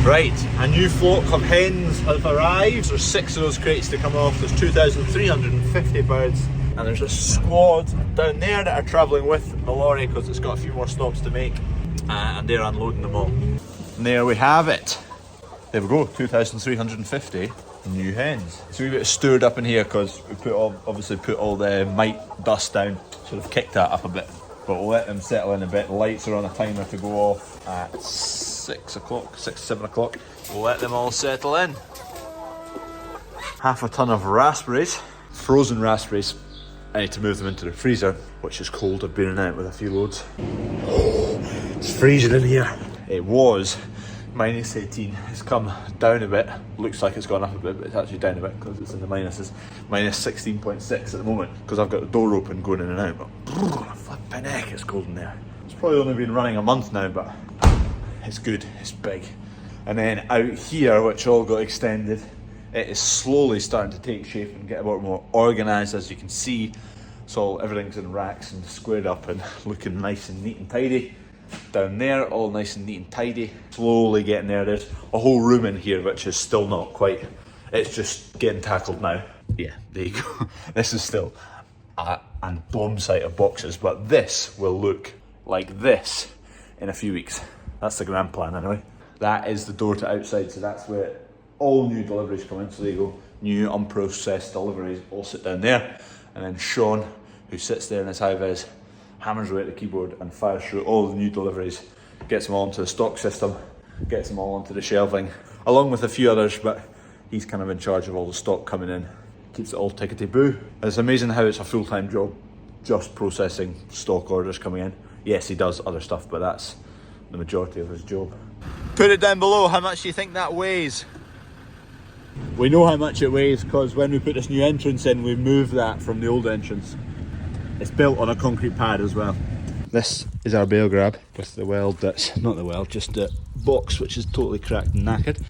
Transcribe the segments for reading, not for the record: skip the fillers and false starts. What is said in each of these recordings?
Right, a new flock of hens have arrived. There's 6 of those crates to come off. There's 2,350 birds, and there's a squad down there that are travelling with the lorry because it's got a few more stops to make, and they're unloading them all. And there we have it. There we go, 2,350 new hens. So we got stored up in here because we obviously put all the mite dust down, sort of kicked that up a bit. But we'll let them settle in a bit. The lights are on a timer to go off at 6 o'clock, 6, 7 o'clock. We'll let them all settle in. Half a ton of raspberries, frozen raspberries. I need to move them into the freezer, which is cold. I've been in and out with a few loads. It's freezing in here. It was minus 18. It's come down a bit. Looks like it's gone up a bit, but it's actually down a bit because it's in the minuses. Minus 16.6 at the moment because I've got the door open going in and out. But flipping heck, it's cold in there. It's probably only been running a month now, but it's good, it's big. And then out here, which all got extended, it is slowly starting to take shape and get a bit more organised, as you can see. So everything's in racks and squared up and looking nice and neat and tidy. Down there, all nice and neat and tidy. Slowly getting there. There's a whole room in here which is still not quite, it's just getting tackled now. Yeah, there you go. This is still a bomb site of boxes, but this will look like this in a few weeks. That's the grand plan anyway. That is the door to outside, so that's where all new deliveries come in. So there you go, new unprocessed deliveries all sit down there. And then Sean, who sits there in his high-vis, hammers away at the keyboard and fires through all the new deliveries, gets them all into the stock system, gets them all onto the shelving, along with a few others, but he's kind of in charge of all the stock coming in, keeps it all tickety-boo. And it's amazing how it's a full-time job, just processing stock orders coming in. Yes, he does other stuff, but that's the majority of his job. Put it down below, how much do you think that weighs? We know how much it weighs because when we put this new entrance in, we moved that from the old entrance. It's built on a concrete pad as well. This is our Bale grab with the weld that's, not the weld, just the box which is totally cracked and knackered.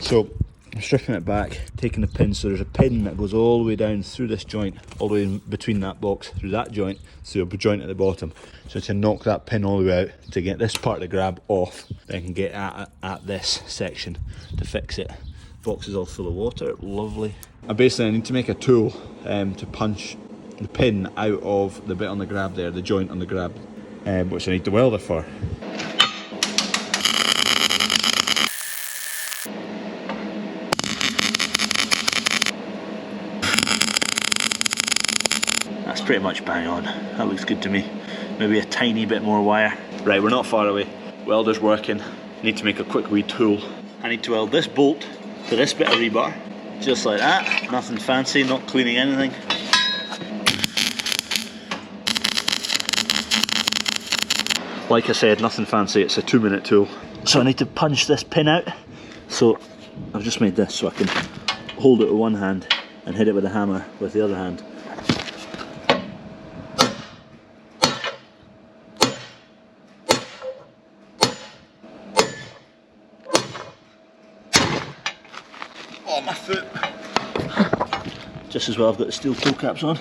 So I'm stripping it back, taking the pin, so there's a pin that goes all the way down through this joint, all the way in between that box, through that joint, so a joint at the bottom. So to knock that pin all the way out, to get this part of the grab off, then I can get at this section to fix it. Box is all full of water, lovely. I need to make a tool to punch the pin out of the bit on the grab there, the joint on the grab, which I need the welder for. That's pretty much bang on. That looks good to me. Maybe a tiny bit more wire. Right, we're not far away. Welder's working. Need to make a quick wee tool. I need to weld this bolt to this bit of rebar, just like that. Nothing fancy, not cleaning anything. Like I said, nothing fancy, it's a 2-minute tool. So I need to punch this pin out. So I've just made this so I can hold it with one hand and hit it with a hammer with the other hand. Oh, my foot. Just as well I've got the steel toe caps on.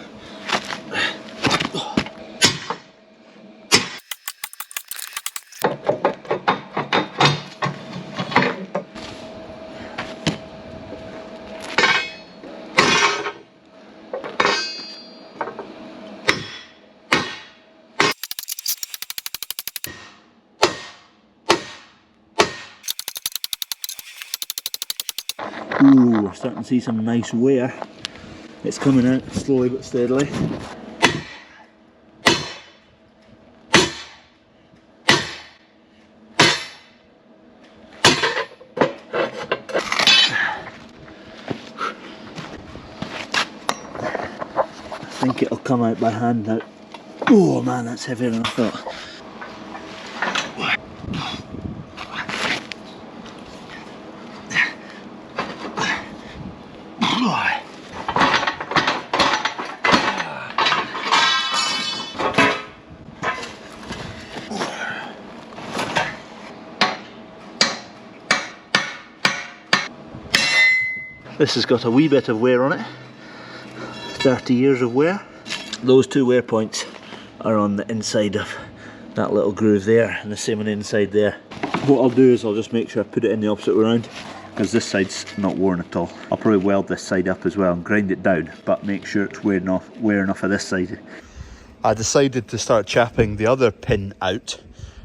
Ooh, we're starting to see some nice wear. It's coming out slowly but steadily. I think it'll come out by hand now. Oh man, that's heavier than I thought. This has got a wee bit of wear on it, 30 years of wear. Those two wear points are on the inside of that little groove there, and the same on the inside there. What I'll do is I'll just make sure I put it in the opposite way around, because this side's not worn at all. I'll probably weld this side up as well and grind it down, but make sure it's wearing off of this side. I decided to start chapping the other pin out.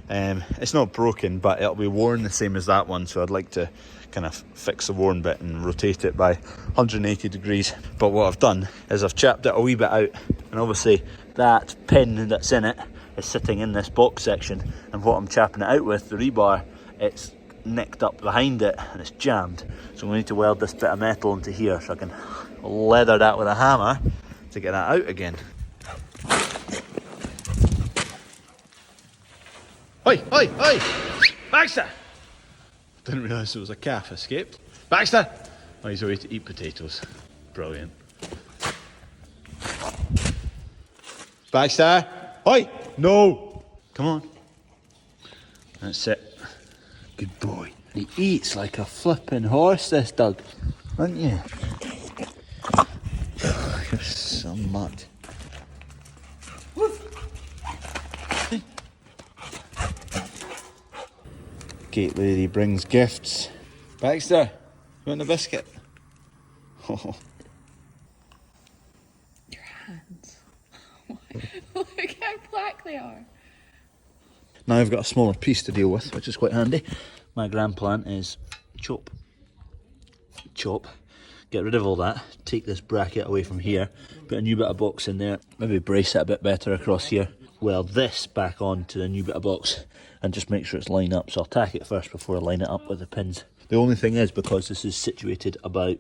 It's not broken, but it'll be worn the same as that one, so I'd like to kind of fix the worn bit and rotate it by 180 degrees. But what I've done is I've chapped it a wee bit out, and obviously that pin that's in it is sitting in this box section, and what I'm chapping it out with, the rebar, it's nicked up behind it and it's jammed. So we need to weld this bit of metal into here so I can leather that with a hammer to get that out again. Oi, oi, oi! Baxter! Didn't realise there was a calf escaped. Baxter! Oh, he's away to eat potatoes. Brilliant. Baxter! Oi! No! Come on. That's it. Good boy. He eats like a flipping horse, this Doug. Aren't you? You're so much. Gate lady brings gifts. Baxter, you want a biscuit? Oh. Your hands. Look how black they are. Now I've got a smaller piece to deal with, which is quite handy. My grand plan is chop, get rid of all that, take this bracket away from here, put a new bit of box in there, maybe brace it a bit better across here, weld this back on to the new bit of box, and just make sure it's lined up. So I'll tack it first before I line it up with the pins. The only thing is, because this is situated about,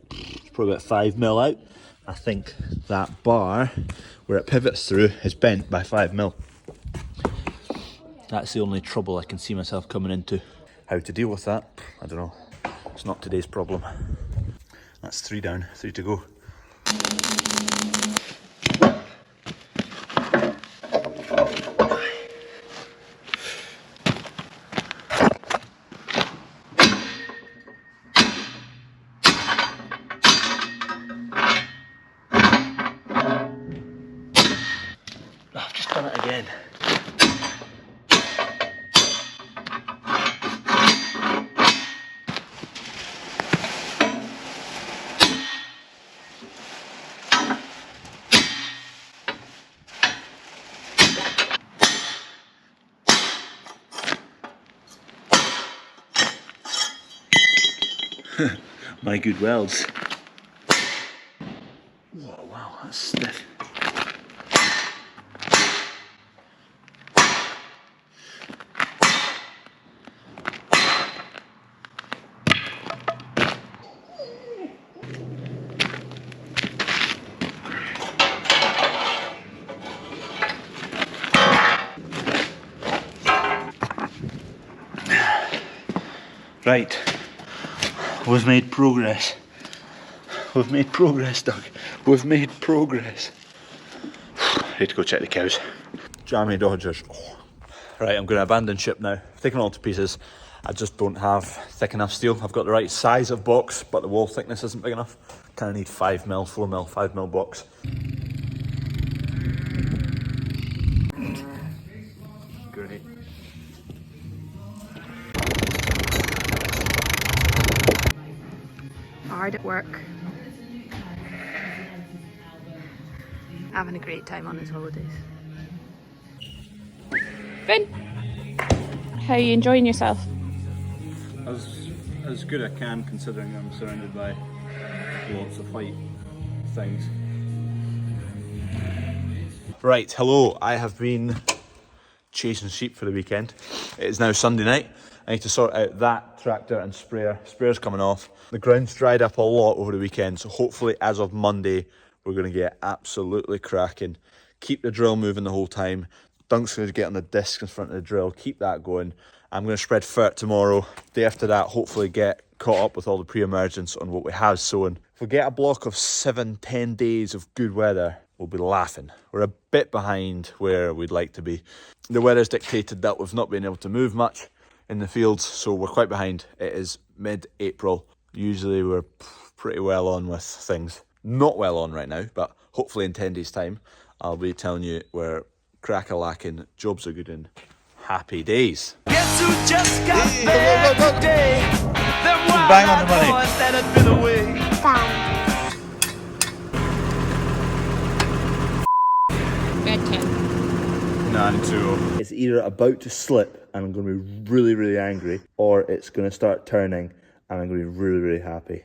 probably about 5mm out, I think that bar where it pivots through is bent by 5mm. That's the only trouble I can see myself coming into. How to deal with that, I don't know. It's not today's problem. That's 3 down, 3 to go. I've just done it again. My good welds. Oh, wow, that's stiff. Right. We've made progress. We've made progress, Doug. We've made progress. Need to go check the cows. Jammy Dodgers. Oh. Right, I'm going to abandon ship now. I've taken it all to pieces. I just don't have thick enough steel. I've got the right size of box, but the wall thickness isn't big enough. Kind of need 5mm, 4mm, 5mm box. Great. Hard at work. Having a great time on his holidays. Finn, how are you enjoying yourself? As good as I can, considering I'm surrounded by lots of white things. Right, hello. I have been chasing sheep for the weekend. It is now Sunday night. I need to sort out that tractor and sprayer. Sprayer's coming off. The ground's dried up a lot over the weekend, so hopefully as of Monday, we're going to get absolutely cracking. Keep the drill moving the whole time. Dunk's going to get on the disc in front of the drill, keep that going. I'm going to spread fert tomorrow. Day after that, hopefully get caught up with all the pre-emergence on what we have sown. If we get a block of 7-10 days of good weather, we'll be laughing. We're a bit behind where we'd like to be. The weather's dictated that we've not been able to move much in the fields, so we're quite behind. It is mid-April. Usually we're pretty well on with things. Not well on right now, but hopefully in 10 days' time, I'll be telling you where crack-a-lacking, jobs are good in. Happy days. Guess who just got back today? Them Bang on the money. boys that had been away. Red 10. 9-2. It's either about to slip and I'm going to be really, really angry, or it's going to start turning and I'm going to be really, really happy.